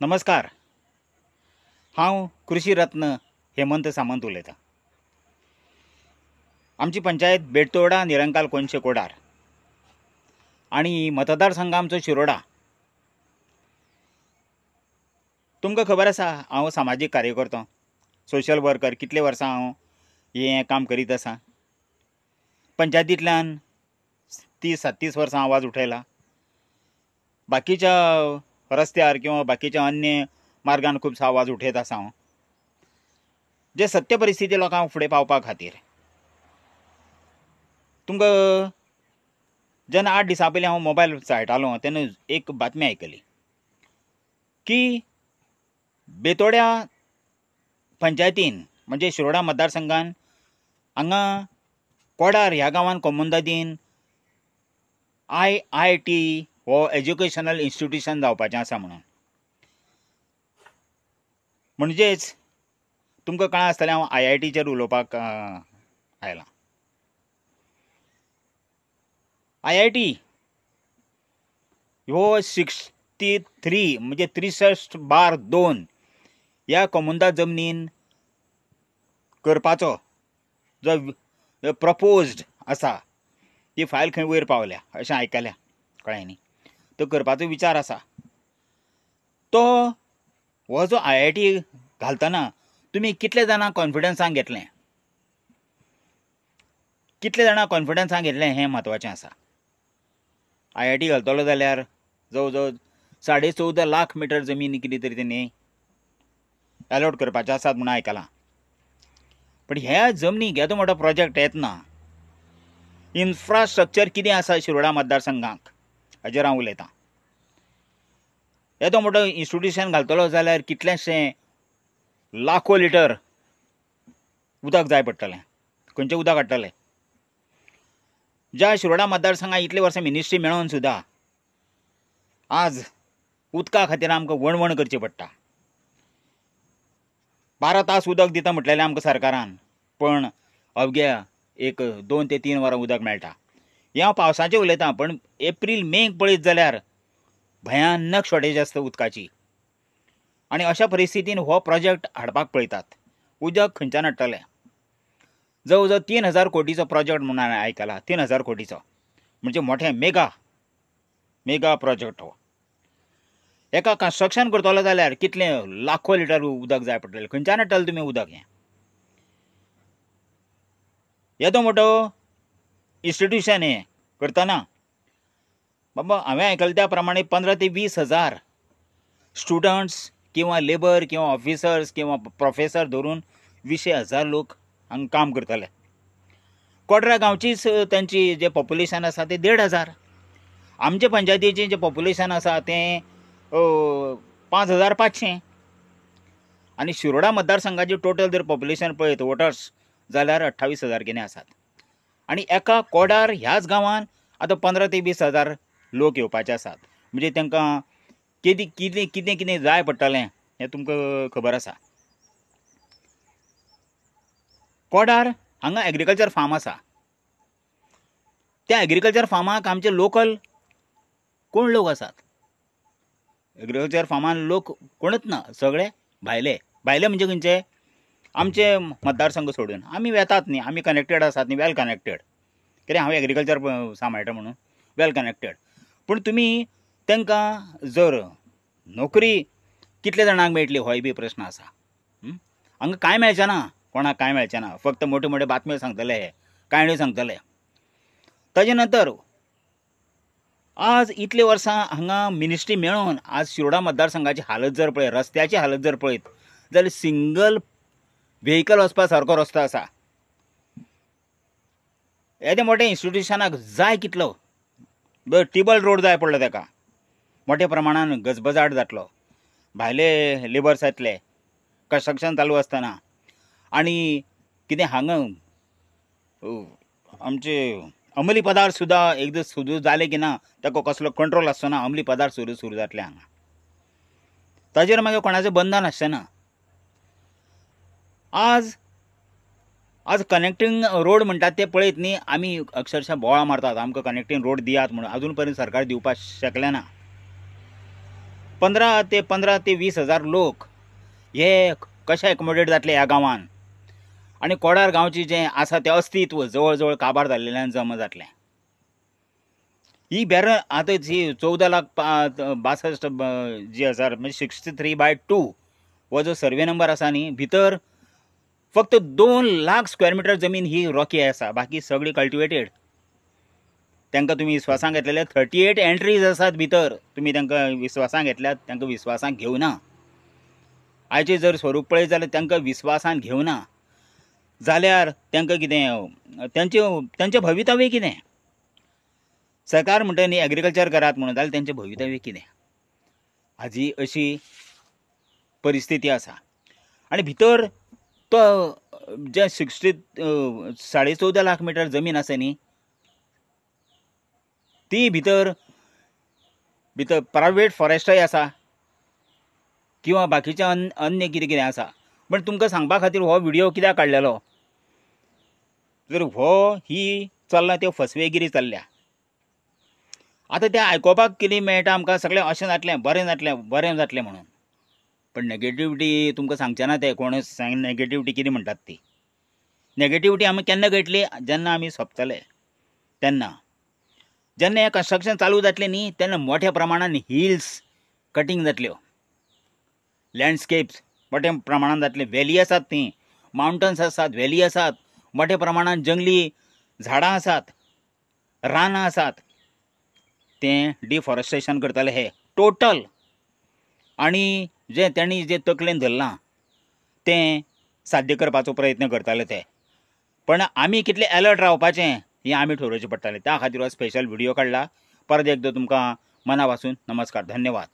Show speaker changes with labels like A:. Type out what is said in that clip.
A: नमस्कार. हांव कृषी रत्न हेमंत सामंत उलयतां. आमची पंचायत बेडतोडा निरंकाल कोनशे कोडार आणि मतदारसंघ आमचो शिरोडा. तुमकां खबर आसा हांव सामाजीक कार्यकर्तो, सोशल वर्कर. कितले वर्सां हांव हें काम करीत आसां. पंचायतींतल्यान 30-37 वर्सां आवाज उठयला. बाकीच्या रस्त्यार किंवा बाकीच्या अन्य मार्गान खुबसो आवाज उठयत आसा हांव, जे सत्य परिस्थिती लोकांक फुडें पावपा खातीर. तुमकां जेन्ना 8 दिसां पयलीं हांव मोबायल चाळटालो तेन्ना एक बातमी आयकली की बेतोड्या पंचायतीन म्हणजे शिरोडा मतदारसंघान हांगा कोडार ह्या गांवांत कोमुंदादीन IIT हो एज्युकेशनल इन्स्टिट्यूशन जावपाचें आसा म्हणून. म्हणजेच तुमकां कळ्ळां आसतलें हांव IITचेर उलोवपाक आयलां. IIT हो 63 म्हणजे 63/2 ह्या कोमुंदा जमनीन करपाचो जो प्रपोज्ड आसा, ती फायल खंय वयर पावल्या अशें आयकल्या, कळ्ळें न्ही. तो करपाचो विचार आसा. तो हो जो IIT घालतना तुमी कितले जाणां कॉन्फिडन्सान घेतलें, कितले जाणां कॉन्फिडन्सान घेतलें हें म्हत्वाचें आसा. IIT घालतलो जाल्यार जवळ जवळ 14.5 लाख मिटर जमीन कितें तरी तेणी अलॉट करपाचे आसात म्हणून आयकलां. पण ह्या जमनीक येदो मोठो प्रोजेक्ट येतना इन्फ्रास्ट्रक्चर कितें आसा शिरोडा मतदारसंघाक हाजेर हांव उलयतां. येदो मोठो इन्स्टिट्यूशन घालतलो जाल्यार कितलेशें लाखो लिटर उदक जाय पडटलें. खंयचें उदक हाडटले. ज्या शिरोडा मतदारसंघाक इतले वर्सां मिनिस्ट्री मेळोन सुद्दां आज उदका खातीर आमकां वणवण करची पडटा. 12 तास उदक दिता म्हटलेलें आमकां सरकारान, पण अवघ्या 2 ते 3 वरां उदक मेळटा. हें हांव पावसाचें उलयतां, पण एप्रील मेक पळयत जाल्यार भयानक शॉर्टेज आसता उदकाची. आनी अशा परिस्थितीन हो प्रोजेक्ट हाडपाक पळयतात. उदक खंयच्यान हाडटले. जवळ जवळ 3000 कोटीचो प्रोजेक्ट म्हणून हांवें आयकलां. 3000 कोटीचो म्हणजे मोठें मेगा प्रोजेक्ट हो. एका कन्स्ट्रक्शन करतलो जाल्यार कितले लाखो लिटर उदक जाय पडटलें. खंयच्यान हाडटले तुमी उदक हें. येदो मोठो इन्स्टिट्यूशन हें करतना बाबा हांवें आयकलां त्या प्रमाणे 15 ते 20 हजार स्टुडंट्स किंवा लेबर किंवा ऑफिसर्स किंवा प्रोफेसर धरून 20,000 लोक हांगा काम करतले. कोडरा गांवचीच तांची जें पॉप्युलेशन आसा तें 1,500. आमचे पंचायतीचें जें पॉप्युलेशन आसा तें 5,500. आनी शिरोडा मतदारसंघाचें टोटल जर पॉप्युलेशन पळयत वोटर्स जाल्यार 28,000 कितें आसात. आनी एका कोडार ह्याच गांवांत आतां 15 ते 20 हजार लोक येवपाचे आसात. म्हणजे तांकां कितें जाय पडटलें हें तुमकां खबर आसा. कोडार हांगा एग्रीकल्चर फार्म आसा. त्या एग्रीकल्चर फार्माक आमचे लोकल कोण लोक आसात. एग्रीकल्चर फार्मान लोक कोणूच ना, सगळे भायले म्हणजे खंयचे आमचे मतदारसंघ सोडून. आमी वेतात न्ही, आमी कनेक्टेड आसात न्ही, वेल कनेक्टेड. कित्याक हांव एग्रीकल्चर सांबाळटा म्हणून वेल कनेक्टेड. पूण तुमी तांकां जर नोकरी कितले जाणांक मेळटली होय बी प्रश्न आसा. हांगा कांय मेळचें ना, कोणाक कांय मेळचें ना. फक्त मोठ्यो मोठ्यो बातम्यो सांगतले, काणयो सांगतले. ताजे नंतर आज इतले वर्सां हांगा मिनिस्ट्री मेळोन आज शिरोडा मतदारसंघाची हालत जर पळयत, रस्त्याची हालत जर पळयत जाल्यार सिंगल व्हेकल वचपा सारको रस्तो आसा. येदे मोठ्या इन्स्टिट्यूशनाक जाय कितलो टिबल रोड जाय पडलो. ताका मोठ्या प्रमाणान गजबजाट जातलो. भायले लेबर्स येतले कन्स्ट्रक्शन चालू आसतना. आनी कितें हांगा आमचे अंमली पदार्थ सुद्दां एकदां सुरू जाले की ना ताका कसलो कंट्रोल आसना. अंमली पदार्थ सुरू जातले हांगा. ताजेर मागीर कोणाचें बंधन आसचें. आज कनेक्टिंग रोड म्हणटात ते पळयत न्ही, आमी अक्षरशः बोवाळ मारतात आमकां कनेक्टिंग रोड दियात म्हणून. अजून पर्यंत सरकार दिवपाक शकलें ना. 15 ते 20,000 लोक हे कशे एकोमोडेट जातले ह्या गांवांत आनी कोडार गांवचे जें आसा तें अस्तित्व जवळ जवळ काबार जाल्लेल्यान जमा जातलें. ही बॅरल आतां जी 14,62,000 जी आसा म्हणजे 63/2 हो जो सर्वे नंबर आसा न्ही भितर फक्त 2 लाख स्क्वेअर मिटर जमीन ही रॉकी आसा, बाकी सगळी कल्टिवेटेड. तांकां तुमी विस्वासांत घेतलेले 38 एंट्रीज आसात भितर, तुमी तांकां विस्वासांत घेतल्यात, तांकां विस्वासांत घेवना. आयचें जर स्वरूप पळयत जाल्यार तांकां विस्वासांत घेवना जाल्यार तांकां कितें तेंचें भवितव्य कितें? सरकार म्हणटा न्ही एग्रीकल्चर करात म्हणून, जाल्यार तेंचें भवितव्य कितें? हाजी अशी परिस्थिती आसा. आनी भितर तो जे 14.5 लाख मिटर जमीन आसा न्ही ती भितर प्रायवेट फॉरेस्टय आसा किंवा बाकीचे अन्य कितें कितें आसा. पण तुमकां सांगपा खातीर हो व्हिडियो कित्याक काडलेलो, जर ही चल्ला त्यो फसवेगिरी चल्ल्या. आतां तें आयकोपाक कितें मेळटा आमकां सगळें अशें जातलें, बरें जातलें म्हणून. पण नॅगेटिविटी तुमकां सांगचें ना तें कोण नॅगेटिविटी कितें म्हणटात ती. नॅगेटिविटी आमी केन्ना घडटली? जेन्ना आमी सोंपतले तेन्ना. जेन्ना हें कन्स्ट्रक्शन चालू जातलें न्ही तेन्ना मोठ्या प्रमाणान हिल्स कटींग जातल्यो, लँडस्केप्स मोठ्या प्रमाणान जातले. व्हॅली आसात तीं, मावंटन्स आसात, व्हॅली आसात, मोठ्या प्रमाणान जंगली झाडां आसात, रानां आसात. तें डिफॉरेस्टेशन करतले हे टोटल. आनी जें तेणी जें तकलेन धरलां तें साध्य करपाचो प्रयत्न करताले ते. पण आमी कितले अलर्ट रावपाचें हें आमी ठरोवचें पडटलें. त्या खातीर हो स्पेशल व्हिडियो काडला. परत एकदां तुमकां मना पासून नमस्कार, धन्यवाद.